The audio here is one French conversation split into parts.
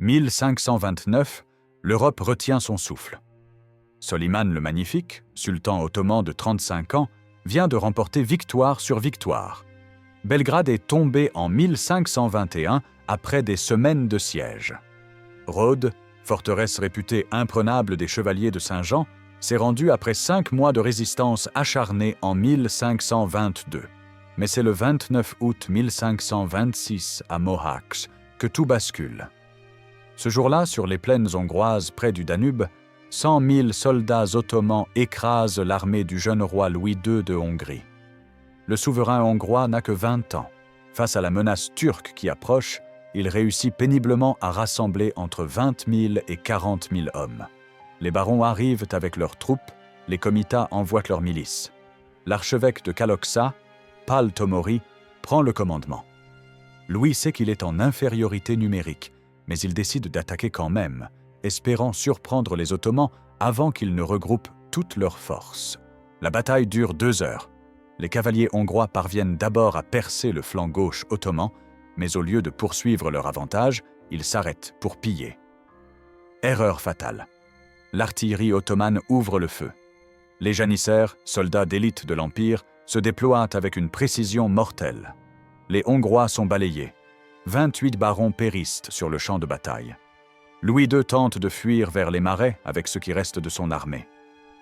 1529, l'Europe retient son souffle. Soliman le Magnifique, sultan ottoman de 35 ans, vient de remporter victoire sur victoire. Belgrade est tombé en 1521 après des semaines de siège. Rhodes, forteresse réputée imprenable des chevaliers de Saint-Jean, s'est rendue après 5 mois de résistance acharnée en 1522. Mais c'est le 29 août 1526 à Mohacs que tout bascule. Ce jour-là, sur les plaines hongroises près du Danube, 100 000 soldats ottomans écrasent l'armée du jeune roi Louis II de Hongrie. Le souverain hongrois n'a que 20 ans. Face à la menace turque qui approche, il réussit péniblement à rassembler entre 20 000 et 40 000 hommes. Les barons arrivent avec leurs troupes, les comitats envoient leurs milices. L'archevêque de Kalocsa, Pál Tomori, prend le commandement. Louis sait qu'il est en infériorité numérique, mais il décide d'attaquer quand même, espérant surprendre les Ottomans avant qu'ils ne regroupent toutes leurs forces. La bataille dure 2 heures. Les cavaliers hongrois parviennent d'abord à percer le flanc gauche ottoman, mais au lieu de poursuivre leur avantage, ils s'arrêtent pour piller. Erreur fatale. L'artillerie ottomane ouvre le feu. Les janissaires, soldats d'élite de l'Empire, se déploient avec une précision mortelle. Les Hongrois sont balayés. 28 barons périssent sur le champ de bataille. Louis II tente de fuir vers les marais avec ce qui reste de son armée.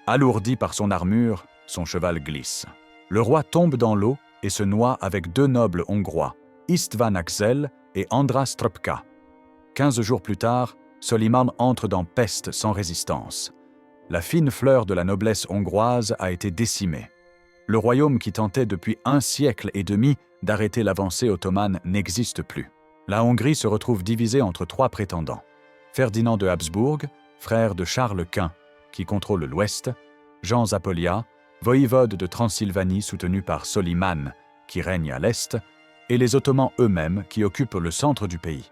Alourdi par son armure, son cheval glisse. Le roi tombe dans l'eau et se noie avec 2 nobles hongrois, István Axel et András Tröpka. 15 jours plus tard, Soliman entre dans Pest sans résistance. La fine fleur de la noblesse hongroise a été décimée. Le royaume qui tentait depuis 1 siècle et demi d'arrêter l'avancée ottomane n'existe plus. La Hongrie se retrouve divisée entre 3 prétendants. Ferdinand de Habsbourg, frère de Charles Quint, qui contrôle l'Ouest, Jean Zápolyas, voïvode de Transylvanie soutenu par Soliman, qui règne à l'Est, et les Ottomans eux-mêmes qui occupent le centre du pays.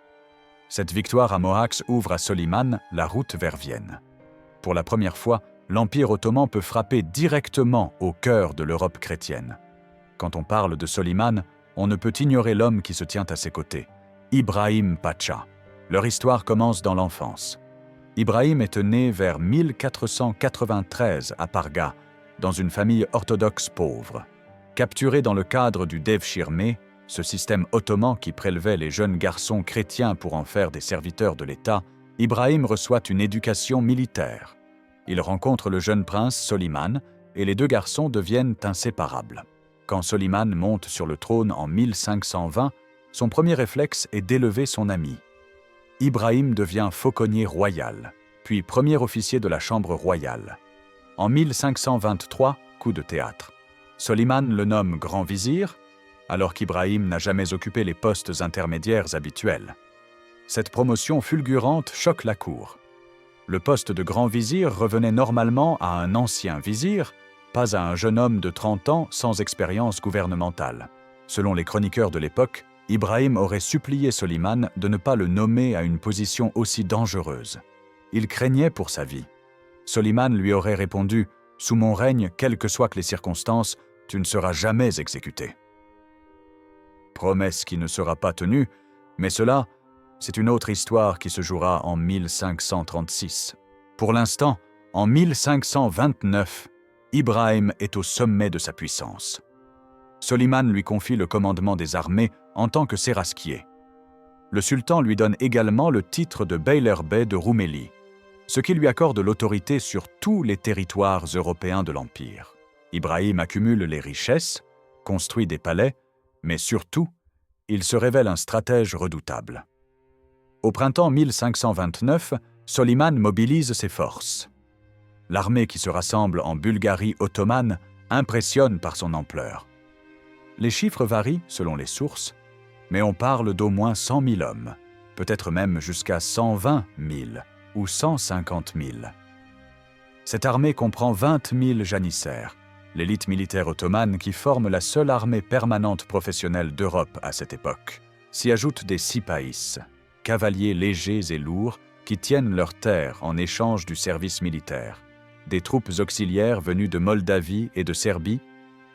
Cette victoire à Mohacs ouvre à Soliman la route vers Vienne. Pour la première fois, l'Empire ottoman peut frapper directement au cœur de l'Europe chrétienne. Quand on parle de Soliman, on ne peut ignorer l'homme qui se tient à ses côtés, Ibrahim Pacha. Leur histoire commence dans l'enfance. Ibrahim est né vers 1493 à Parga, dans une famille orthodoxe pauvre. Capturé dans le cadre du Devshirme, ce système ottoman qui prélevait les jeunes garçons chrétiens pour en faire des serviteurs de l'État, Ibrahim reçoit une éducation militaire. Il rencontre le jeune prince Soliman et les 2 garçons deviennent inséparables. Quand Soliman monte sur le trône en 1520, son premier réflexe est d'élever son ami. Ibrahim devient fauconnier royal, puis premier officier de la chambre royale. En 1523, coup de théâtre. Soliman le nomme grand vizir, alors qu'Ibrahim n'a jamais occupé les postes intermédiaires habituels. Cette promotion fulgurante choque la cour. Le poste de grand vizir revenait normalement à un ancien vizir, pas à un jeune homme de 30 ans sans expérience gouvernementale. Selon les chroniqueurs de l'époque, Ibrahim aurait supplié Soliman de ne pas le nommer à une position aussi dangereuse. Il craignait pour sa vie. Soliman lui aurait répondu « Sous mon règne, quelles que soient les circonstances, tu ne seras jamais exécuté. » Promesse qui ne sera pas tenue, mais cela, c'est une autre histoire qui se jouera en 1536. Pour l'instant, en 1529, Ibrahim est au sommet de sa puissance. Soliman lui confie le commandement des armées en tant que séraskier. Le sultan lui donne également le titre de Beylerbey de Roumélie, ce qui lui accorde l'autorité sur tous les territoires européens de l'Empire. Ibrahim accumule les richesses, construit des palais, mais surtout, il se révèle un stratège redoutable. Au printemps 1529, Soliman mobilise ses forces. L'armée qui se rassemble en Bulgarie ottomane impressionne par son ampleur. Les chiffres varient selon les sources, mais on parle d'au moins 100 000 hommes, peut-être même jusqu'à 120 000 ou 150 000. Cette armée comprend 20 000 janissaires, l'élite militaire ottomane qui forme la seule armée permanente professionnelle d'Europe à cette époque. S'y ajoutent des sipahis, cavaliers légers et lourds qui tiennent leur terre en échange du service militaire, des troupes auxiliaires venues de Moldavie et de Serbie,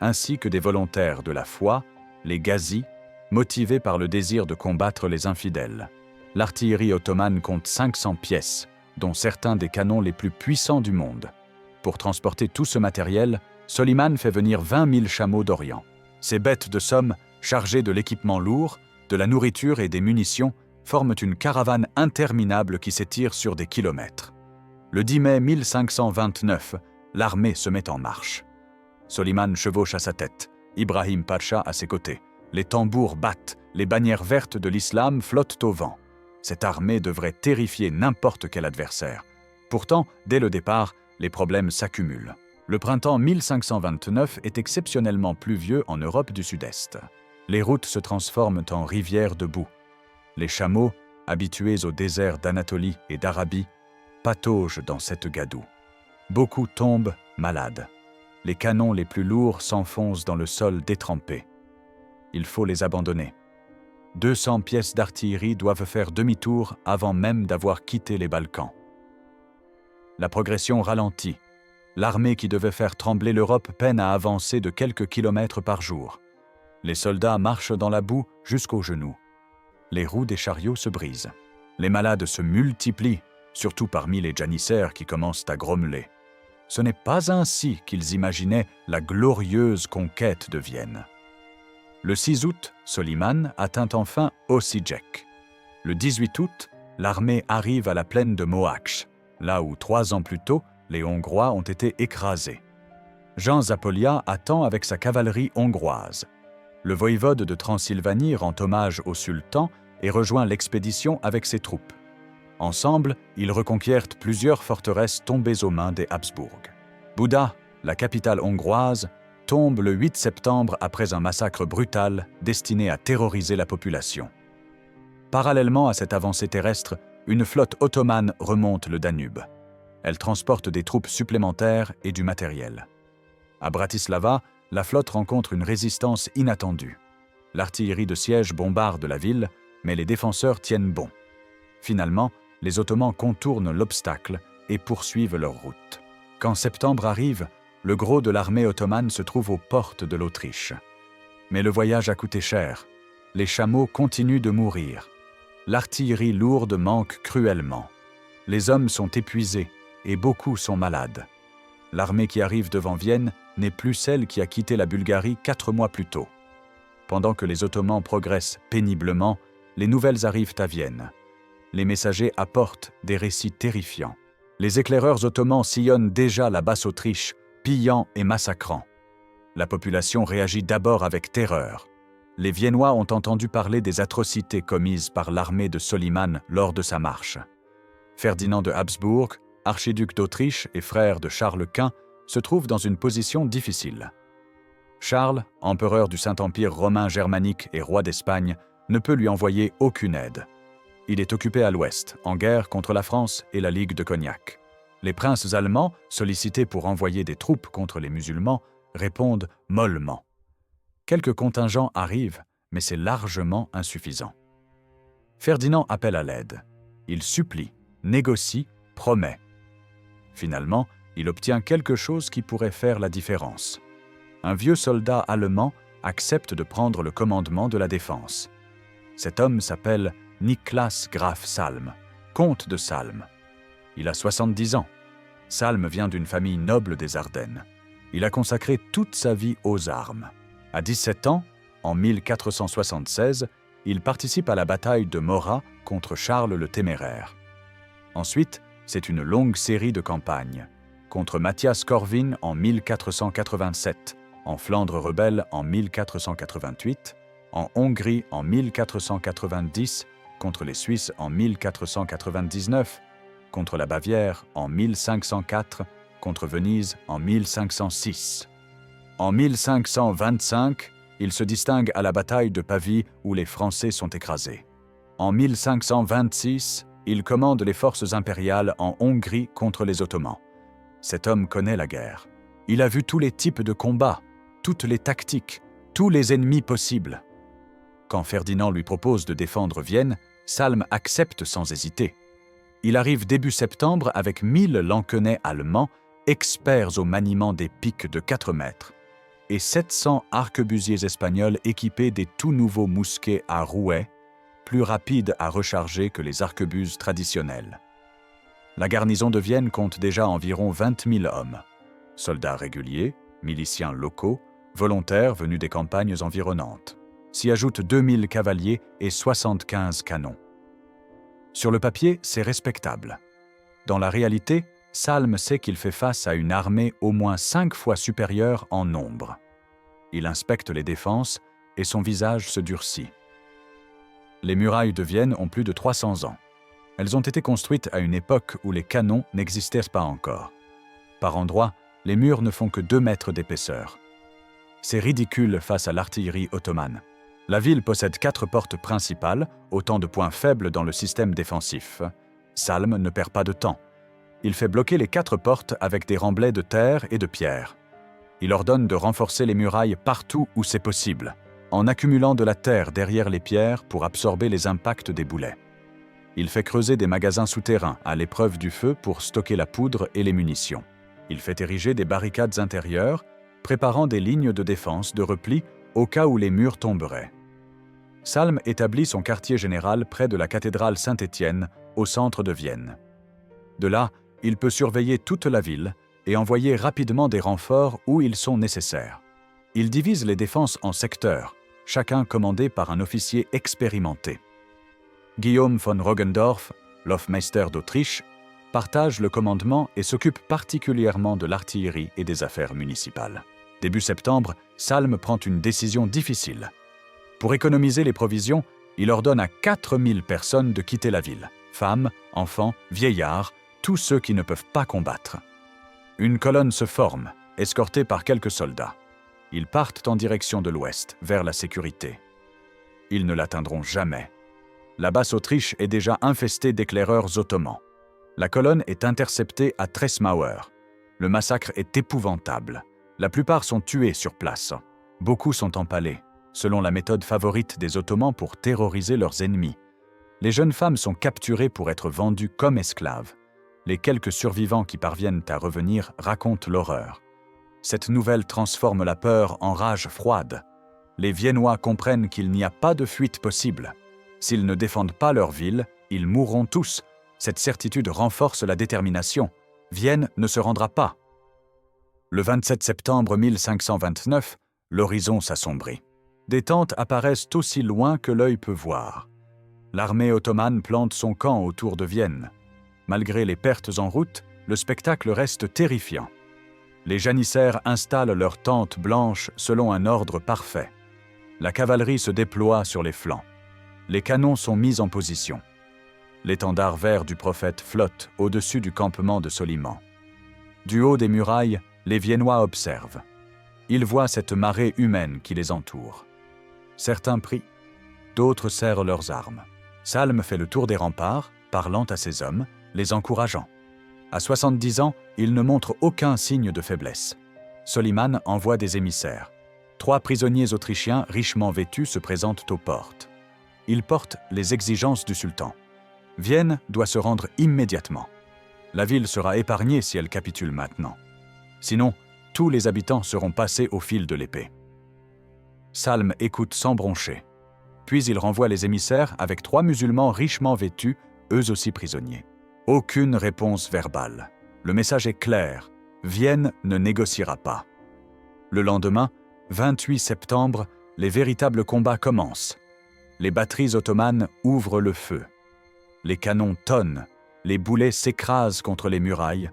ainsi que des volontaires de la foi, les gazis, motivés par le désir de combattre les infidèles. l'artillerie ottomane compte 500 pièces, dont certains des canons les plus puissants du monde. Pour transporter tout ce matériel, Soliman fait venir 20 000 chameaux d'Orient. Ces bêtes de somme, chargées de l'équipement lourd, de la nourriture et des munitions, forment une caravane interminable qui s'étire sur des kilomètres. Le 10 mai 1529, l'armée se met en marche. Soliman chevauche à sa tête, Ibrahim Pacha à ses côtés. Les tambours battent, les bannières vertes de l'islam flottent au vent. Cette armée devrait terrifier n'importe quel adversaire. Pourtant, dès le départ, les problèmes s'accumulent. Le printemps 1529 est exceptionnellement pluvieux en Europe du Sud-Est. Les routes se transforment en rivières de boue. Les chameaux, habitués au désert d'Anatolie et d'Arabie, pataugent dans cette gadoue. Beaucoup tombent malades. Les canons les plus lourds s'enfoncent dans le sol détrempé. Il faut les abandonner. 200 pièces d'artillerie doivent faire demi-tour avant même d'avoir quitté les Balkans. La progression ralentit. L'armée qui devait faire trembler l'Europe peine à avancer de quelques kilomètres par jour. Les soldats marchent dans la boue jusqu'aux genoux. Les roues des chariots se brisent. Les malades se multiplient, surtout parmi les janissaires qui commencent à grommeler. Ce n'est pas ainsi qu'ils imaginaient la glorieuse conquête de Vienne. Le 6 août, Soliman atteint enfin Osijek. Le 18 août, l'armée arrive à la plaine de Mohács, là où 3 ans plus tôt, les Hongrois ont été écrasés. Jean Zápolyas attend avec sa cavalerie hongroise. Le voïvode de Transylvanie rend hommage au sultan et rejoint l'expédition avec ses troupes. Ensemble, ils reconquièrent plusieurs forteresses tombées aux mains des Habsbourg. Buda, la capitale hongroise, tombe le 8 septembre après un massacre brutal destiné à terroriser la population. Parallèlement à cette avancée terrestre, une flotte ottomane remonte le Danube. Elle transporte des troupes supplémentaires et du matériel. À Bratislava, la flotte rencontre une résistance inattendue. L'artillerie de siège bombarde la ville, mais les défenseurs tiennent bon. Finalement, les Ottomans contournent l'obstacle et poursuivent leur route. Quand septembre arrive, le gros de l'armée ottomane se trouve aux portes de l'Autriche. Mais le voyage a coûté cher. Les chameaux continuent de mourir. L'artillerie lourde manque cruellement. Les hommes sont épuisés et beaucoup sont malades. L'armée qui arrive devant Vienne n'est plus celle qui a quitté la Bulgarie 4 mois plus tôt. Pendant que les Ottomans progressent péniblement, les nouvelles arrivent à Vienne. Les messagers apportent des récits terrifiants. Les éclaireurs ottomans sillonnent déjà la Basse-Autriche, pillant et massacrant. La population réagit d'abord avec terreur. Les Viennois ont entendu parler des atrocités commises par l'armée de Soliman lors de sa marche. Ferdinand de Habsbourg, archiduc d'Autriche et frère de Charles Quint, se trouve dans une position difficile. Charles, empereur du Saint-Empire romain germanique et roi d'Espagne, ne peut lui envoyer aucune aide. Il est occupé à l'ouest, en guerre contre la France et la Ligue de Cognac. Les princes allemands, sollicités pour envoyer des troupes contre les musulmans, répondent mollement. Quelques contingents arrivent, mais c'est largement insuffisant. Ferdinand appelle à l'aide. Il supplie, négocie, promet. Finalement, il obtient quelque chose qui pourrait faire la différence. Un vieux soldat allemand accepte de prendre le commandement de la défense. Cet homme s'appelle Niklas Graf Salm, comte de Salm. Il a 70 ans. Salm vient d'une famille noble des Ardennes. Il a consacré toute sa vie aux armes. À 17 ans, en 1476, il participe à la bataille de Morat contre Charles le Téméraire. Ensuite, c'est une longue série de campagnes. Contre Matthias Corvin en 1487, en Flandre rebelle en 1488, en Hongrie en 1490, contre les Suisses en 1499, contre la Bavière en 1504, contre Venise en 1506. En 1525, il se distingue à la bataille de Pavie où les Français sont écrasés. En 1526, il commande les forces impériales en Hongrie contre les Ottomans. Cet homme connaît la guerre. Il a vu tous les types de combats, toutes les tactiques, tous les ennemis possibles. Quand Ferdinand lui propose de défendre Vienne, Salm accepte sans hésiter. Il arrive début septembre avec 1000 lansquenets allemands, experts au maniement des piques de 4 mètres, et 700 arquebusiers espagnols équipés des tout nouveaux mousquets à rouet, plus rapides à recharger que les arquebuses traditionnelles. La garnison de Vienne compte déjà environ 20 000 hommes. Soldats réguliers, miliciens locaux, volontaires venus des campagnes environnantes. S'y ajoutent 2000 cavaliers et 75 canons. Sur le papier, c'est respectable. Dans la réalité, Salm sait qu'il fait face à une armée au moins 5 fois supérieure en nombre. Il inspecte les défenses et son visage se durcit. Les murailles de Vienne ont plus de 300 ans. Elles ont été construites à une époque où les canons n'existaient pas encore. Par endroits, les murs ne font que 2 mètres d'épaisseur. C'est ridicule face à l'artillerie ottomane. La ville possède 4 portes principales, autant de points faibles dans le système défensif. Salm ne perd pas de temps. Il fait bloquer les 4 portes avec des remblais de terre et de pierre. Il ordonne de renforcer les murailles partout où c'est possible, en accumulant de la terre derrière les pierres pour absorber les impacts des boulets. Il fait creuser des magasins souterrains à l'épreuve du feu pour stocker la poudre et les munitions. Il fait ériger des barricades intérieures, préparant des lignes de défense de repli au cas où les murs tomberaient. Salm établit son quartier général près de la cathédrale Saint-Étienne, au centre de Vienne. De là, il peut surveiller toute la ville et envoyer rapidement des renforts où ils sont nécessaires. Il divise les défenses en secteurs, chacun commandé par un officier expérimenté. Guillaume von Roggendorf, l'Hofmeister d'Autriche, partage le commandement et s'occupe particulièrement de l'artillerie et des affaires municipales. Début septembre, Salm prend une décision difficile. Pour économiser les provisions, il ordonne à 4000 personnes de quitter la ville. Femmes, enfants, vieillards, tous ceux qui ne peuvent pas combattre. Une colonne se forme, escortée par quelques soldats. Ils partent en direction de l'ouest, vers la sécurité. Ils ne l'atteindront jamais. La Basse-Autriche est déjà infestée d'éclaireurs ottomans. La colonne est interceptée à Tresmauer. Le massacre est épouvantable. La plupart sont tués sur place. Beaucoup sont empalés, selon la méthode favorite des Ottomans pour terroriser leurs ennemis. Les jeunes femmes sont capturées pour être vendues comme esclaves. Les quelques survivants qui parviennent à revenir racontent l'horreur. Cette nouvelle transforme la peur en rage froide. Les Viennois comprennent qu'il n'y a pas de fuite possible. S'ils ne défendent pas leur ville, ils mourront tous. Cette certitude renforce la détermination. Vienne ne se rendra pas. Le 27 septembre 1529, l'horizon s'assombrit. Des tentes apparaissent aussi loin que l'œil peut voir. L'armée ottomane plante son camp autour de Vienne. Malgré les pertes en route, le spectacle reste terrifiant. Les janissaires installent leurs tentes blanches selon un ordre parfait. La cavalerie se déploie sur les flancs. Les canons sont mis en position. L'étendard vert du prophète flotte au-dessus du campement de Soliman. Du haut des murailles, les Viennois observent. Ils voient cette marée humaine qui les entoure. Certains prient, d'autres serrent leurs armes. Salm fait le tour des remparts, parlant à ses hommes, les encourageant. À 70 ans, il ne montre aucun signe de faiblesse. Soliman envoie des émissaires. 3 prisonniers autrichiens richement vêtus se présentent aux portes. Ils portent les exigences du sultan. Vienne doit se rendre immédiatement. La ville sera épargnée si elle capitule maintenant. Sinon, tous les habitants seront passés au fil de l'épée. Salm écoute sans broncher. Puis il renvoie les émissaires avec 3 musulmans richement vêtus, eux aussi prisonniers. Aucune réponse verbale. Le message est clair. Vienne ne négociera pas. Le lendemain, 28 septembre, les véritables combats commencent. Les batteries ottomanes ouvrent le feu. Les canons tonnent, les boulets s'écrasent contre les murailles.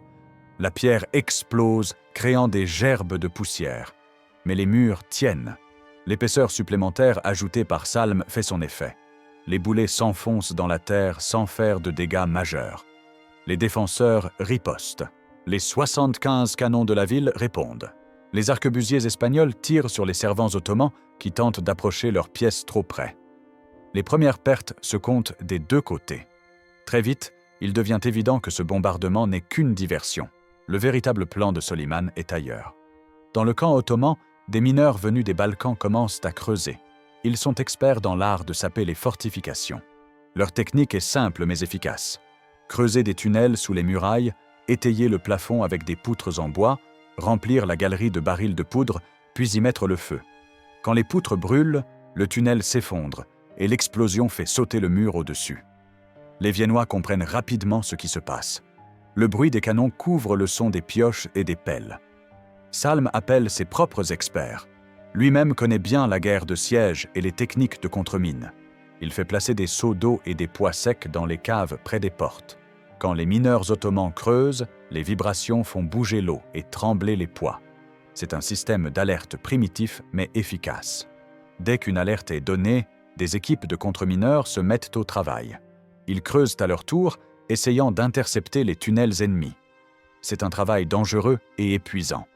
La pierre explose, créant des gerbes de poussière. Mais les murs tiennent. L'épaisseur supplémentaire ajoutée par Salm fait son effet. Les boulets s'enfoncent dans la terre sans faire de dégâts majeurs. Les défenseurs ripostent. Les 75 canons de la ville répondent. Les arquebusiers espagnols tirent sur les servants ottomans qui tentent d'approcher leurs pièces trop près. Les premières pertes se comptent des 2 côtés. Très vite, il devient évident que ce bombardement n'est qu'une diversion. Le véritable plan de Soliman est ailleurs. Dans le camp ottoman, des mineurs venus des Balkans commencent à creuser. Ils sont experts dans l'art de saper les fortifications. Leur technique est simple mais efficace. Creuser des tunnels sous les murailles, étayer le plafond avec des poutres en bois, remplir la galerie de barils de poudre, puis y mettre le feu. Quand les poutres brûlent, le tunnel s'effondre et l'explosion fait sauter le mur au-dessus. Les Viennois comprennent rapidement ce qui se passe. Le bruit des canons couvre le son des pioches et des pelles. Salm appelle ses propres experts. Lui-même connaît bien la guerre de siège et les techniques de contre-mine. Il fait placer des seaux d'eau et des poids secs dans les caves près des portes. Quand les mineurs ottomans creusent, les vibrations font bouger l'eau et trembler les poids. C'est un système d'alerte primitif mais efficace. Dès qu'une alerte est donnée, des équipes de contre-mineurs se mettent au travail. Ils creusent à leur tour, essayant d'intercepter les tunnels ennemis. C'est un travail dangereux et épuisant.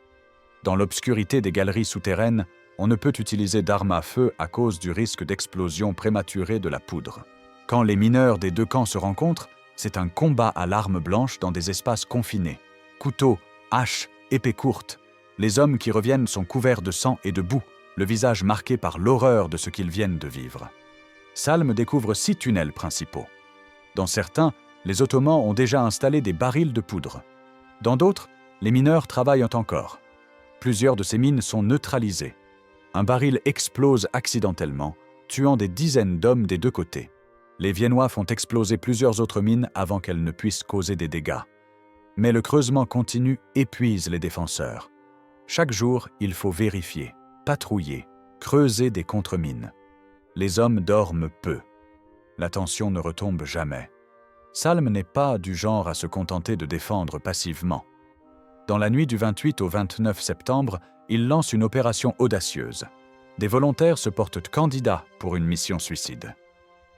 Dans l'obscurité des galeries souterraines, on ne peut utiliser d'armes à feu à cause du risque d'explosion prématurée de la poudre. Quand les mineurs des deux camps se rencontrent, c'est un combat à l'arme blanche dans des espaces confinés. Couteaux, haches, épées courtes. Les hommes qui reviennent sont couverts de sang et de boue, le visage marqué par l'horreur de ce qu'ils viennent de vivre. Salm découvre 6 tunnels principaux. Dans certains, les Ottomans ont déjà installé des barils de poudre. Dans d'autres, les mineurs travaillent encore. Plusieurs de ces mines sont neutralisées. Un baril explose accidentellement, tuant des dizaines d'hommes des deux côtés. Les Viennois font exploser plusieurs autres mines avant qu'elles ne puissent causer des dégâts. Mais le creusement continu épuise les défenseurs. Chaque jour, il faut vérifier, patrouiller, creuser des contre-mines. Les hommes dorment peu. La tension ne retombe jamais. Salm n'est pas du genre à se contenter de défendre passivement. Dans la nuit du 28 au 29 septembre, il lance une opération audacieuse. Des volontaires se portent candidats pour une mission suicide.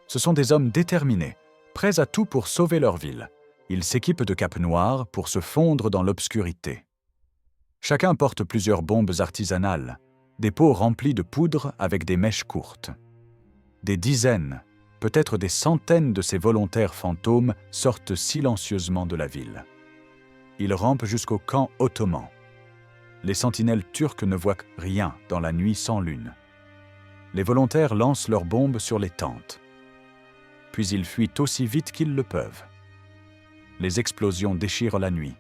Ce sont des hommes déterminés, prêts à tout pour sauver leur ville. Ils s'équipent de capes noires pour se fondre dans l'obscurité. Chacun porte plusieurs bombes artisanales, des pots remplis de poudre avec des mèches courtes. Des dizaines, peut-être des centaines de ces volontaires fantômes sortent silencieusement de la ville. Ils rampent jusqu'au camp ottoman. Les sentinelles turques ne voient rien dans la nuit sans lune. Les volontaires lancent leurs bombes sur les tentes. Puis ils fuient aussi vite qu'ils le peuvent. Les explosions déchirent la nuit.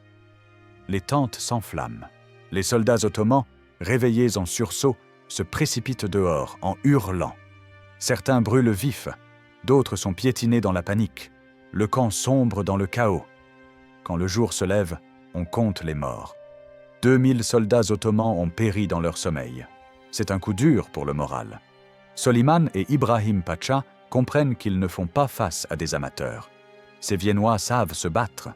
Les tentes s'enflamment. Les soldats ottomans, réveillés en sursaut, se précipitent dehors en hurlant. Certains brûlent vifs, d'autres sont piétinés dans la panique. Le camp sombre dans le chaos. Quand le jour se lève, on compte les morts. 2000 soldats ottomans ont péri dans leur sommeil. C'est un coup dur pour le moral. Soliman et Ibrahim Pacha comprennent qu'ils ne font pas face à des amateurs. Ces Viennois savent se battre.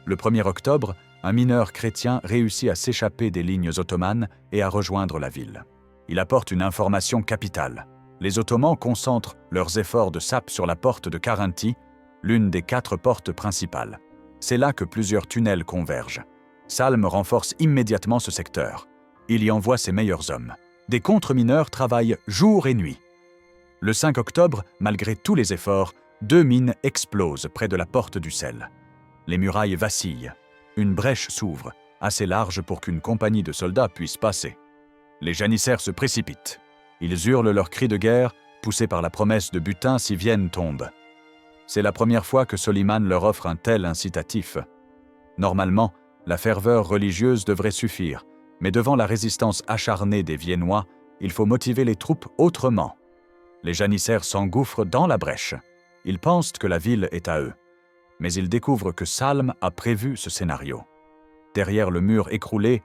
Le 1er octobre, un mineur chrétien réussit à s'échapper des lignes ottomanes et à rejoindre la ville. Il apporte une information capitale. Les Ottomans concentrent leurs efforts de sape sur la porte de Carinthie, l'une des 4 portes principales. C'est là que plusieurs tunnels convergent. Salm renforce immédiatement ce secteur. Il y envoie ses meilleurs hommes. Des contre-mineurs travaillent jour et nuit. Le 5 octobre, malgré tous les efforts, 2 mines explosent près de la porte du sel. Les murailles vacillent. Une brèche s'ouvre, assez large pour qu'une compagnie de soldats puisse passer. Les janissaires se précipitent. Ils hurlent leurs cris de guerre, poussés par la promesse de butin si Vienne tombe. C'est la première fois que Soliman leur offre un tel incitatif. Normalement, la ferveur religieuse devrait suffire, mais devant la résistance acharnée des Viennois, il faut motiver les troupes autrement. Les janissaires s'engouffrent dans la brèche. Ils pensent que la ville est à eux. Mais ils découvrent que Salm a prévu ce scénario. Derrière le mur écroulé,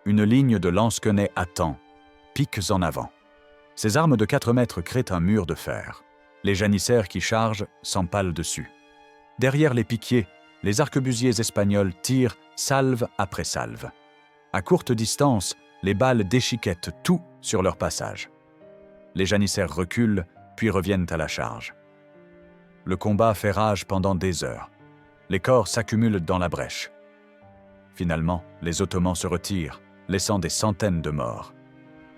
une ligne de lansquenets attend, piques en avant. Ces armes de 4 mètres créent un mur de fer. Les janissaires qui chargent s'empalent dessus. Derrière les piquiers, les arquebusiers espagnols tirent salve après salve. À courte distance, les balles déchiquettent tout sur leur passage. Les janissaires reculent, puis reviennent à la charge. Le combat fait rage pendant des heures. Les corps s'accumulent dans la brèche. Finalement, les Ottomans se retirent, laissant des centaines de morts.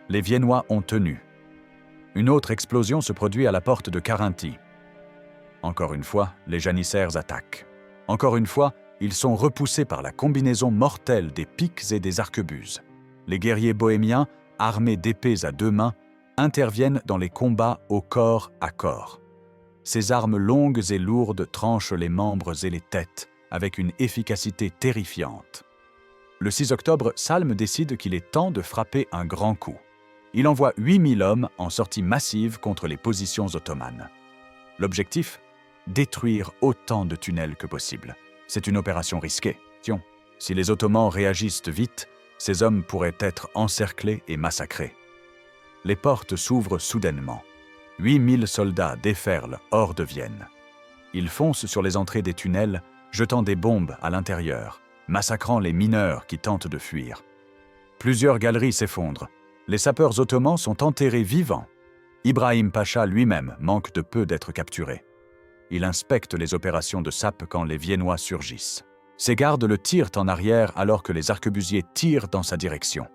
Les Viennois ont tenu. Une autre explosion se produit à la porte de Carinthie. Encore une fois, les janissaires attaquent. Encore une fois, ils sont repoussés par la combinaison mortelle des piques et des arquebuses. Les guerriers bohémiens, armés d'épées à 2 mains, interviennent dans les combats au corps à corps. Ces armes longues et lourdes tranchent les membres et les têtes avec une efficacité terrifiante. Le 6 octobre, Salm décide qu'il est temps de frapper un grand coup. il envoie 8000 hommes en sortie massive contre les positions ottomanes. L'objectif ? Détruire autant de tunnels que possible. C'est une opération risquée. Si les Ottomans réagissent vite, ces hommes pourraient être encerclés et massacrés. Les portes s'ouvrent soudainement. 8000 soldats déferlent hors de Vienne. Ils foncent sur les entrées des tunnels, jetant des bombes à l'intérieur, massacrant les mineurs qui tentent de fuir. Plusieurs galeries s'effondrent. Les sapeurs ottomans sont enterrés vivants. Ibrahim Pacha lui-même manque de peu d'être capturé. Il inspecte les opérations de sape quand les Viennois surgissent. Ses gardes le tirent en arrière alors que les arquebusiers tirent dans sa direction.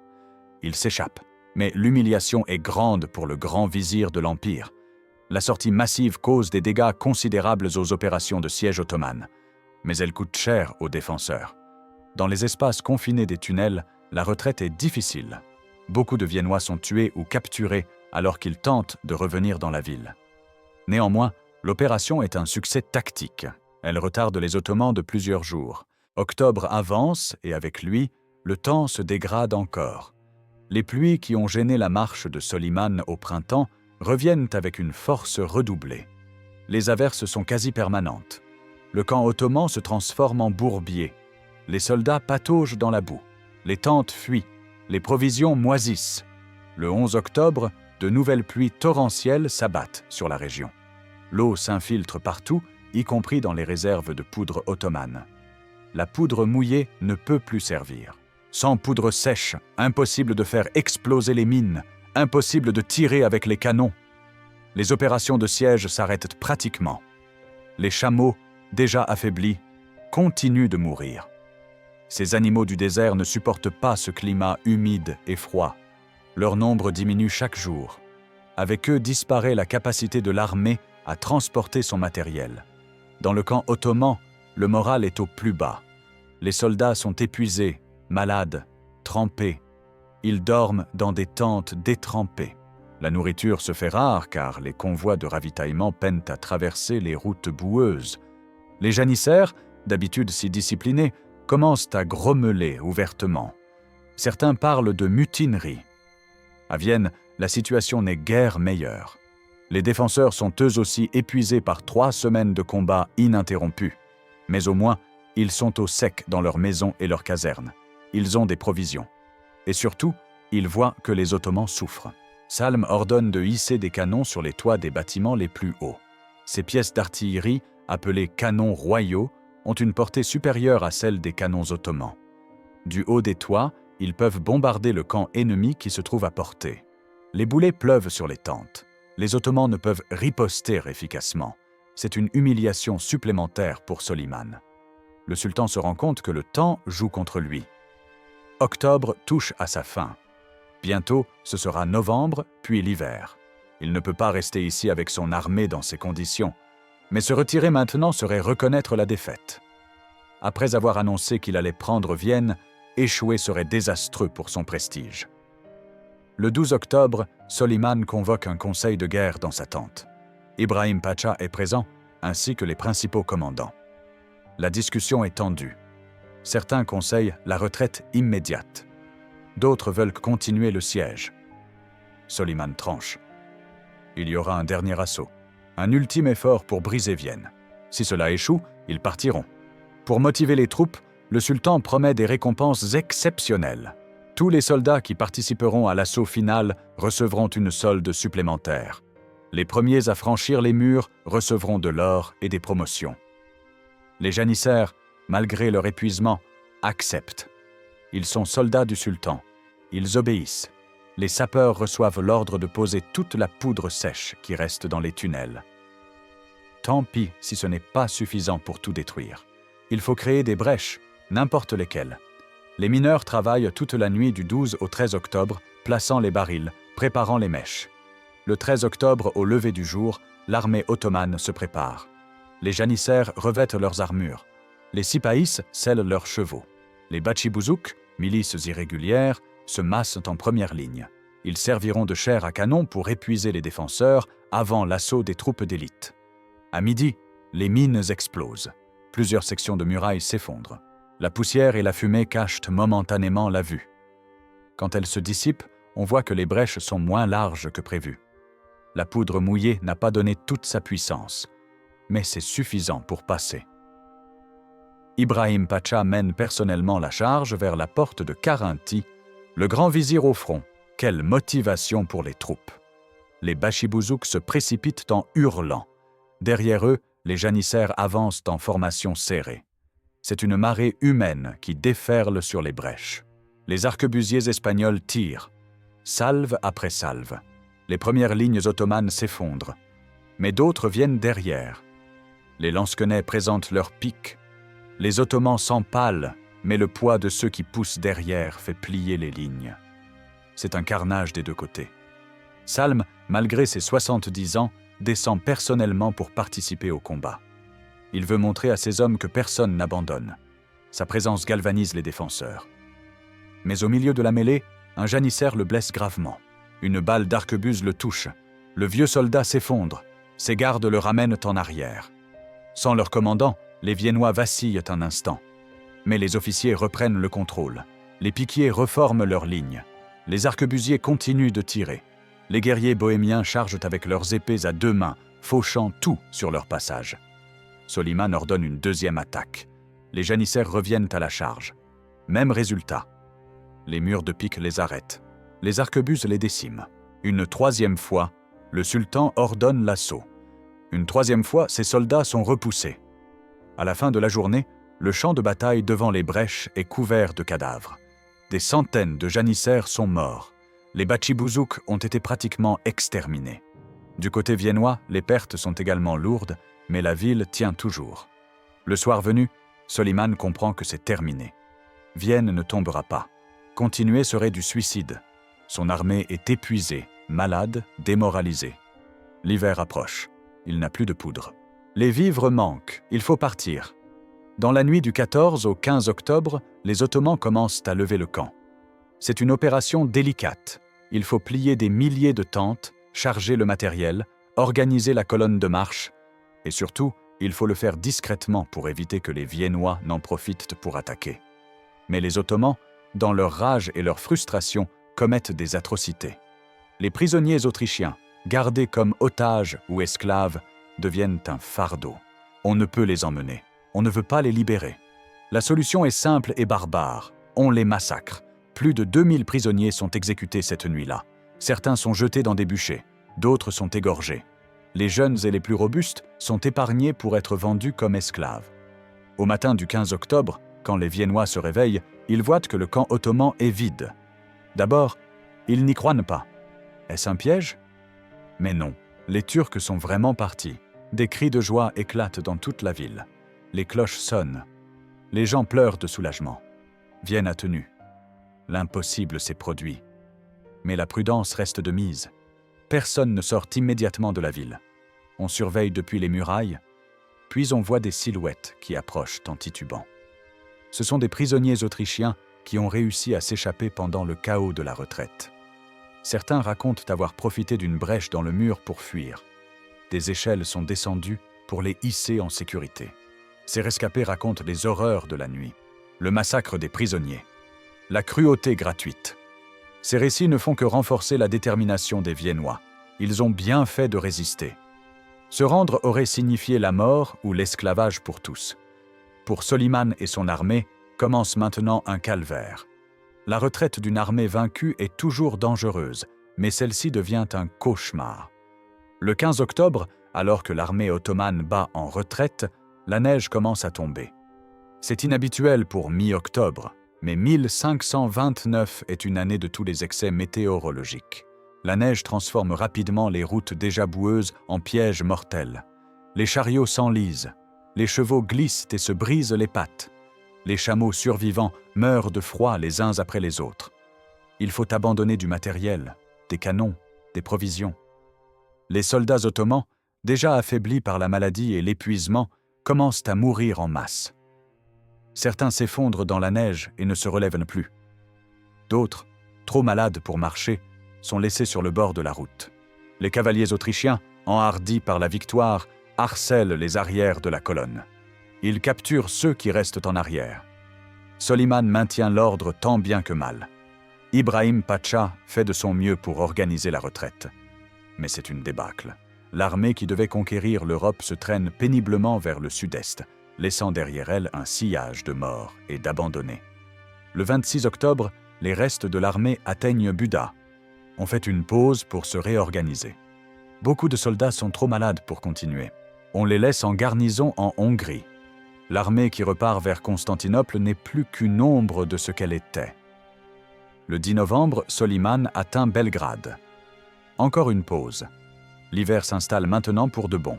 Il s'échappe, mais l'humiliation est grande pour le grand vizir de l'Empire. La sortie massive cause des dégâts considérables aux opérations de siège ottomanes, mais elle coûte cher aux défenseurs. Dans les espaces confinés des tunnels, la retraite est difficile. Beaucoup de Viennois sont tués ou capturés alors qu'ils tentent de revenir dans la ville. Néanmoins, l'opération est un succès tactique. Elle retarde les Ottomans de plusieurs jours. Octobre avance et avec lui, le temps se dégrade encore. Les pluies qui ont gêné la marche de Soliman au printemps reviennent avec une force redoublée. Les averses sont quasi permanentes. Le camp ottoman se transforme en bourbier. Les soldats pataugent dans la boue. Les tentes fuient. Les provisions moisissent. Le 11 octobre, de nouvelles pluies torrentielles s'abattent sur la région. L'eau s'infiltre partout, y compris dans les réserves de poudre ottomane. La poudre mouillée ne peut plus servir. Sans poudre sèche, impossible de faire exploser les mines, impossible de tirer avec les canons. Les opérations de siège s'arrêtent pratiquement. Les chameaux, déjà affaiblis, continuent de mourir. Ces animaux du désert ne supportent pas ce climat humide et froid. Leur nombre diminue chaque jour. Avec eux disparaît la capacité de l'armée à transporter son matériel. Dans le camp ottoman, le moral est au plus bas. Les soldats sont épuisés, malades, trempés. Ils dorment dans des tentes détrempées. La nourriture se fait rare car les convois de ravitaillement peinent à traverser les routes boueuses. Les janissaires, d'habitude si disciplinés, commencent à grommeler ouvertement. Certains parlent de mutinerie. À Vienne, la situation n'est guère meilleure. Les défenseurs sont eux aussi épuisés par 3 semaines de combats ininterrompus. Mais au moins, ils sont au sec dans leurs maisons et leurs casernes. Ils ont des provisions. Et surtout, ils voient que les Ottomans souffrent. Salm ordonne de hisser des canons sur les toits des bâtiments les plus hauts. Ces pièces d'artillerie, appelées canons royaux, ont une portée supérieure à celle des canons ottomans. Du haut des toits, ils peuvent bombarder le camp ennemi qui se trouve à portée. Les boulets pleuvent sur les tentes. Les Ottomans ne peuvent riposter efficacement. C'est une humiliation supplémentaire pour Soliman. Le sultan se rend compte que le temps joue contre lui. Octobre touche à sa fin. Bientôt, ce sera novembre, puis l'hiver. Il ne peut pas rester ici avec son armée dans ces conditions. Mais se retirer maintenant serait reconnaître la défaite. Après avoir annoncé qu'il allait prendre Vienne, échouer serait désastreux pour son prestige. Le 12 octobre, Soliman convoque un conseil de guerre dans sa tente. Ibrahim Pacha est présent, ainsi que les principaux commandants. La discussion est tendue. Certains conseillent la retraite immédiate. D'autres veulent continuer le siège. Soliman tranche. Il y aura un dernier assaut, un ultime effort pour briser Vienne. Si cela échoue, ils partiront. Pour motiver les troupes, le sultan promet des récompenses exceptionnelles. Tous les soldats qui participeront à l'assaut final recevront une solde supplémentaire. Les premiers à franchir les murs recevront de l'or et des promotions. Les janissaires, malgré leur épuisement, acceptent. Ils sont soldats du sultan. Ils obéissent. Les sapeurs reçoivent l'ordre de poser toute la poudre sèche qui reste dans les tunnels. Tant pis si ce n'est pas suffisant pour tout détruire. Il faut créer des brèches, n'importe lesquelles. Les mineurs travaillent toute la nuit du 12 au 13 octobre, plaçant les barils, préparant les mèches. Le 13 octobre, au lever du jour, l'armée ottomane se prépare. Les janissaires revêtent leurs armures. Les sipaïs scellent leurs chevaux. Les bachibouzouk, milices irrégulières, se massent en première ligne. Ils serviront de chair à canon pour épuiser les défenseurs avant l'assaut des troupes d'élite. À midi, les mines explosent. Plusieurs sections de murailles s'effondrent. La poussière et la fumée cachent momentanément la vue. Quand elles se dissipent, on voit que les brèches sont moins larges que prévu. La poudre mouillée n'a pas donné toute sa puissance, mais c'est suffisant pour passer. Ibrahim Pacha mène personnellement la charge vers la porte de Carinthie, le grand vizir au front. Quelle motivation pour les troupes! Les Bachibouzouk se précipitent en hurlant. Derrière eux, les janissaires avancent en formation serrée. C'est une marée humaine qui déferle sur les brèches. Les arquebusiers espagnols tirent, salve après salve. Les premières lignes ottomanes s'effondrent, mais d'autres viennent derrière. Les lansquenets présentent leurs piques. Les Ottomans s'empalent, mais le poids de ceux qui poussent derrière fait plier les lignes. C'est un carnage des deux côtés. Salm, malgré ses 70 ans, descend personnellement pour participer au combat. Il veut montrer à ses hommes que personne n'abandonne. Sa présence galvanise les défenseurs. Mais au milieu de la mêlée, un janissaire le blesse gravement. Une balle d'arquebuse le touche. Le vieux soldat s'effondre. Ses gardes le ramènent en arrière. Sans leur commandant, les Viennois vacillent un instant. Mais les officiers reprennent le contrôle. Les piquiers reforment leurs lignes. Les arquebusiers continuent de tirer. Les guerriers bohémiens chargent avec leurs épées à deux mains, fauchant tout sur leur passage. Soliman ordonne une deuxième attaque. Les janissaires reviennent à la charge. Même résultat. Les murs de pique les arrêtent. Les arquebuses les déciment. Une troisième fois, le sultan ordonne l'assaut. Une troisième fois, ses soldats sont repoussés. À la fin de la journée, le champ de bataille devant les brèches est couvert de cadavres. Des centaines de janissaires sont morts. Les Bachibouzouk ont été pratiquement exterminés. Du côté viennois, les pertes sont également lourdes, mais la ville tient toujours. Le soir venu, Soliman comprend que c'est terminé. Vienne ne tombera pas. Continuer serait du suicide. Son armée est épuisée, malade, démoralisée. L'hiver approche. Il n'a plus de poudre. Les vivres manquent. Il faut partir. Dans la nuit du 14 au 15 octobre, les Ottomans commencent à lever le camp. C'est une opération délicate. Il faut plier des milliers de tentes, charger le matériel, organiser la colonne de marche, et surtout, il faut le faire discrètement pour éviter que les Viennois n'en profitent pour attaquer. Mais les Ottomans, dans leur rage et leur frustration, commettent des atrocités. Les prisonniers autrichiens, gardés comme otages ou esclaves, deviennent un fardeau. On ne peut les emmener. On ne veut pas les libérer. La solution est simple et barbare. On les massacre. Plus de 2000 prisonniers sont exécutés cette nuit-là. Certains sont jetés dans des bûchers. D'autres sont égorgés. Les jeunes et les plus robustes sont épargnés pour être vendus comme esclaves. Au matin du 15 octobre, quand les Viennois se réveillent, ils voient que le camp ottoman est vide. D'abord, ils n'y croient pas. Est-ce un piège? Mais non, les Turcs sont vraiment partis. Des cris de joie éclatent dans toute la ville. Les cloches sonnent. Les gens pleurent de soulagement. Vienne a tenu. L'impossible s'est produit. Mais la prudence reste de mise. Personne ne sort immédiatement de la ville. On surveille depuis les murailles, puis on voit des silhouettes qui approchent en titubant. Ce sont des prisonniers autrichiens qui ont réussi à s'échapper pendant le chaos de la retraite. Certains racontent avoir profité d'une brèche dans le mur pour fuir. Des échelles sont descendues pour les hisser en sécurité. Ces rescapés racontent les horreurs de la nuit, le massacre des prisonniers, la cruauté gratuite. Ces récits ne font que renforcer la détermination des Viennois. Ils ont bien fait de résister. Se rendre aurait signifié la mort ou l'esclavage pour tous. Pour Soliman et son armée, commence maintenant un calvaire. La retraite d'une armée vaincue est toujours dangereuse, mais celle-ci devient un cauchemar. Le 15 octobre, alors que l'armée ottomane bat en retraite, la neige commence à tomber. C'est inhabituel pour mi-octobre, mais 1529 est une année de tous les excès météorologiques. La neige transforme rapidement les routes déjà boueuses en pièges mortels. Les chariots s'enlisent, les chevaux glissent et se brisent les pattes. Les chameaux survivants meurent de froid les uns après les autres. Il faut abandonner du matériel, des canons, des provisions. Les soldats ottomans, déjà affaiblis par la maladie et l'épuisement, commencent à mourir en masse. Certains s'effondrent dans la neige et ne se relèvent plus. D'autres, trop malades pour marcher, sont laissés sur le bord de la route. Les cavaliers autrichiens, enhardis par la victoire, harcèlent les arrières de la colonne. Ils capturent ceux qui restent en arrière. Soliman maintient l'ordre tant bien que mal. Ibrahim Pacha fait de son mieux pour organiser la retraite. Mais c'est une débâcle. L'armée qui devait conquérir l'Europe se traîne péniblement vers le sud-est, laissant derrière elle un sillage de morts et d'abandonnés. Le 26 octobre, les restes de l'armée atteignent Buda. On fait une pause pour se réorganiser. Beaucoup de soldats sont trop malades pour continuer. On les laisse en garnison en Hongrie. L'armée qui repart vers Constantinople n'est plus qu'une ombre de ce qu'elle était. Le 10 novembre, Soliman atteint Belgrade. Encore une pause. L'hiver s'installe maintenant pour de bon.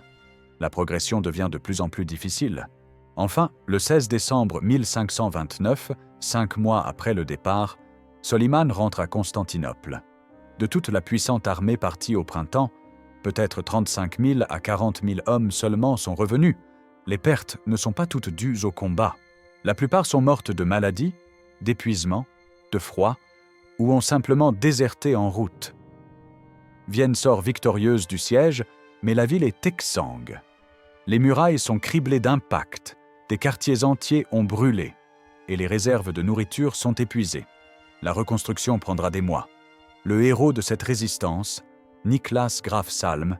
La progression devient de plus en plus difficile. Enfin, le 16 décembre 1529, 5 mois après le départ, Soliman rentre à Constantinople. De toute la puissante armée partie au printemps, peut-être 35 000 à 40 000 hommes seulement sont revenus. Les pertes ne sont pas toutes dues au combat. La plupart sont mortes de maladie, d'épuisement, de froid, ou ont simplement déserté en route. Vienne sort victorieuse du siège, mais la ville est exsangue. Les murailles sont criblées d'impacts, des quartiers entiers ont brûlé, et les réserves de nourriture sont épuisées. La reconstruction prendra des mois. Le héros de cette résistance, Niklas Graf Salm,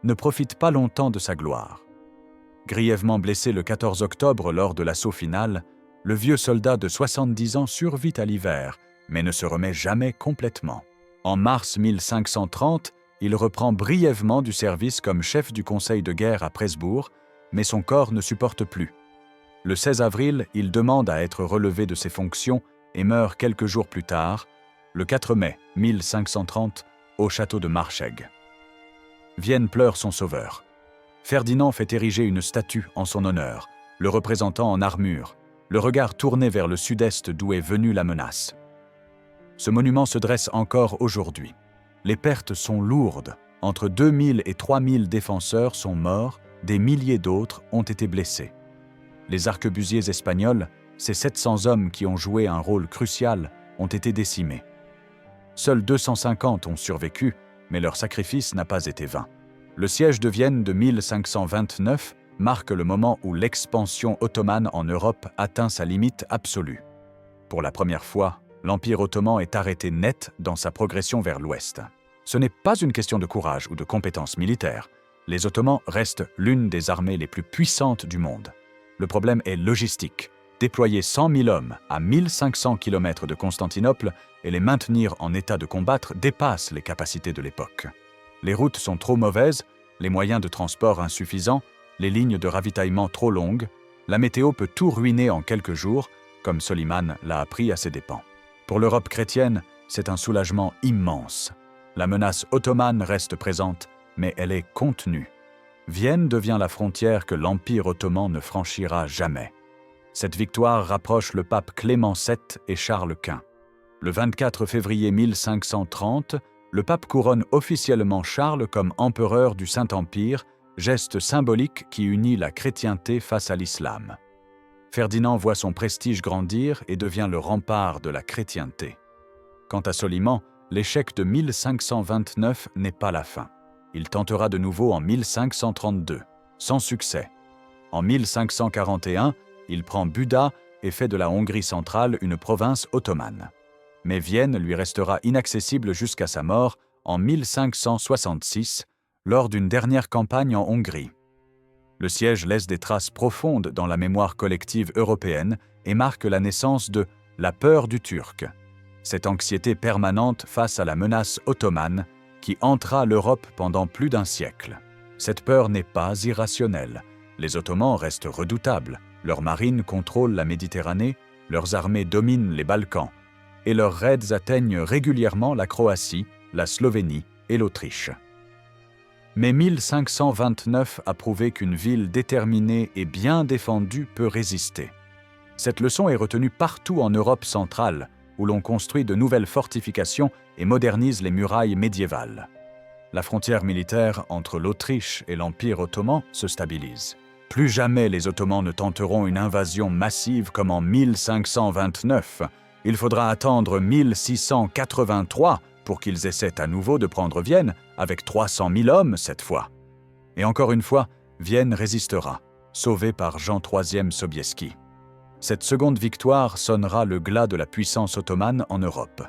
ne profite pas longtemps de sa gloire. Grièvement blessé le 14 octobre lors de l'assaut final, le vieux soldat de 70 ans survit à l'hiver, mais ne se remet jamais complètement. En mars 1530, il reprend brièvement du service comme chef du conseil de guerre à Presbourg, mais son corps ne supporte plus. Le 16 avril, il demande à être relevé de ses fonctions et meurt quelques jours plus tard, le 4 mai 1530, au château de Marchegg. Vienne pleure son sauveur. Ferdinand fait ériger une statue en son honneur, le représentant en armure, le regard tourné vers le sud-est d'où est venue la menace. Ce monument se dresse encore aujourd'hui. Les pertes sont lourdes. Entre 2000 et 3000 défenseurs sont morts, des milliers d'autres ont été blessés. Les arquebusiers espagnols, ces 700 hommes qui ont joué un rôle crucial, ont été décimés. Seuls 250 ont survécu, mais leur sacrifice n'a pas été vain. Le siège de Vienne de 1529 marque le moment où l'expansion ottomane en Europe atteint sa limite absolue. Pour la première fois, l'Empire ottoman est arrêté net dans sa progression vers l'ouest. Ce n'est pas une question de courage ou de compétences militaires. Les Ottomans restent l'une des armées les plus puissantes du monde. Le problème est logistique. Déployer 100 000 hommes à 1500 km de Constantinople et les maintenir en état de combattre dépasse les capacités de l'époque. Les routes sont trop mauvaises, les moyens de transport insuffisants, les lignes de ravitaillement trop longues. La météo peut tout ruiner en quelques jours, comme Soliman l'a appris à ses dépens. Pour l'Europe chrétienne, c'est un soulagement immense. La menace ottomane reste présente, mais elle est contenue. Vienne devient la frontière que l'Empire ottoman ne franchira jamais. Cette victoire rapproche le pape Clément VII et Charles Quint. Le 24 février 1530, le pape couronne officiellement Charles comme empereur du Saint-Empire, geste symbolique qui unit la chrétienté face à l'islam. Ferdinand voit son prestige grandir et devient le rempart de la chrétienté. Quant à Soliman, l'échec de 1529 n'est pas la fin. Il tentera de nouveau en 1532, sans succès. En 1541, il prend Buda et fait de la Hongrie centrale une province ottomane. Mais Vienne lui restera inaccessible jusqu'à sa mort en 1566, lors d'une dernière campagne en Hongrie. Le siège laisse des traces profondes dans la mémoire collective européenne et marque la naissance de « la peur du Turc », cette anxiété permanente face à la menace ottomane qui hantera l'Europe pendant plus d'un siècle. Cette peur n'est pas irrationnelle. Les Ottomans restent redoutables, leurs marines contrôlent la Méditerranée, leurs armées dominent les Balkans, et leurs raids atteignent régulièrement la Croatie, la Slovénie et l'Autriche. Mais 1529 a prouvé qu'une ville déterminée et bien défendue peut résister. Cette leçon est retenue partout en Europe centrale, où l'on construit de nouvelles fortifications et modernise les murailles médiévales. La frontière militaire entre l'Autriche et l'Empire ottoman se stabilise. Plus jamais les Ottomans ne tenteront une invasion massive comme en 1529. Il faudra attendre 1683 pour qu'ils essaient à nouveau de prendre Vienne, avec 300 000 hommes cette fois. Et encore une fois, Vienne résistera, sauvée par Jean III Sobieski. Cette seconde victoire sonnera le glas de la puissance ottomane en Europe.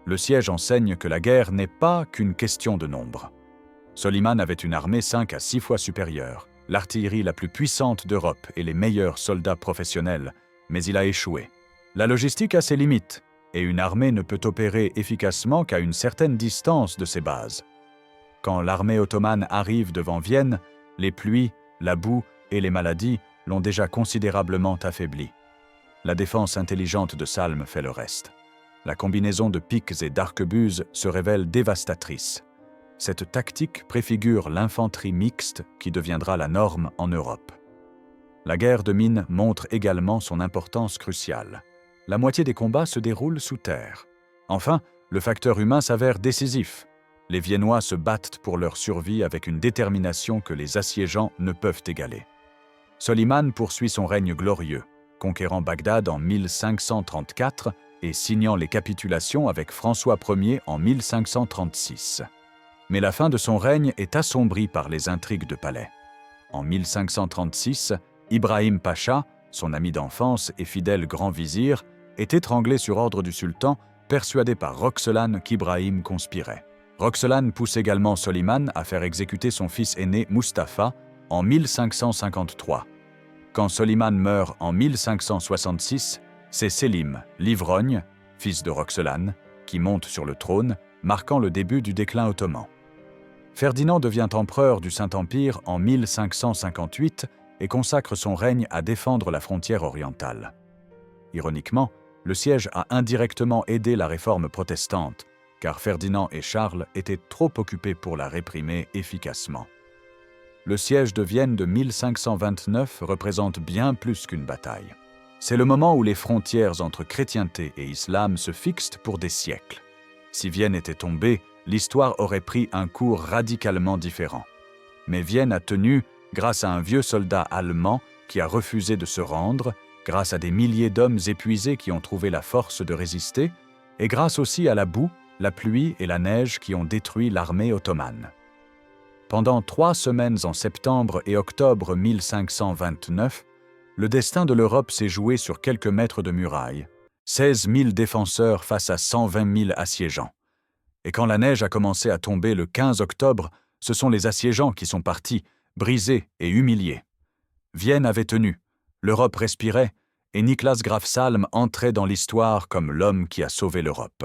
Le siège enseigne que la guerre n'est pas qu'une question de nombre. Soliman avait une armée 5 à 6 fois supérieure, l'artillerie la plus puissante d'Europe et les meilleurs soldats professionnels, mais il a échoué. La logistique a ses limites, et une armée ne peut opérer efficacement qu'à une certaine distance de ses bases. Quand l'armée ottomane arrive devant Vienne, les pluies, la boue et les maladies l'ont déjà considérablement affaibli. La défense intelligente de Salm fait le reste. La combinaison de piques et d'arquebuses se révèle dévastatrice. Cette tactique préfigure l'infanterie mixte qui deviendra la norme en Europe. La guerre de Mine montre également son importance cruciale. La moitié des combats se déroulent sous terre. Enfin, le facteur humain s'avère décisif. Les Viennois se battent pour leur survie avec une détermination que les assiégeants ne peuvent égaler. Soliman poursuit son règne glorieux, conquérant Bagdad en 1534 et signant les capitulations avec François Ier en 1536. Mais la fin de son règne est assombrie par les intrigues de palais. En 1536, Ibrahim Pacha, son ami d'enfance et fidèle grand vizir, est étranglé sur ordre du sultan, persuadé par Roxelane qu'Ibrahim conspirait. Roxelane pousse également Soliman à faire exécuter son fils aîné Mustapha en 1553. Quand Soliman meurt en 1566, c'est Sélim, l'ivrogne, fils de Roxelane, qui monte sur le trône, marquant le début du déclin ottoman. Ferdinand devient empereur du Saint-Empire en 1558 et consacre son règne à défendre la frontière orientale. Ironiquement, le siège a indirectement aidé la réforme protestante, car Ferdinand et Charles étaient trop occupés pour la réprimer efficacement. Le siège de Vienne de 1529 représente bien plus qu'une bataille. C'est le moment où les frontières entre chrétienté et islam se fixent pour des siècles. Si Vienne était tombée, l'histoire aurait pris un cours radicalement différent. Mais Vienne a tenu grâce à un vieux soldat allemand qui a refusé de se rendre, grâce à des milliers d'hommes épuisés qui ont trouvé la force de résister, et grâce aussi à la boue, la pluie et la neige qui ont détruit l'armée ottomane. Pendant 3 semaines en septembre et octobre 1529, le destin de l'Europe s'est joué sur quelques mètres de murailles, 16 000 défenseurs face à 120 000 assiégeants. Et quand la neige a commencé à tomber le 15 octobre, ce sont les assiégeants qui sont partis, brisés et humiliés. Vienne avait tenu, l'Europe respirait, et Niklas Graf Salm entrait dans l'histoire comme l'homme qui a sauvé l'Europe.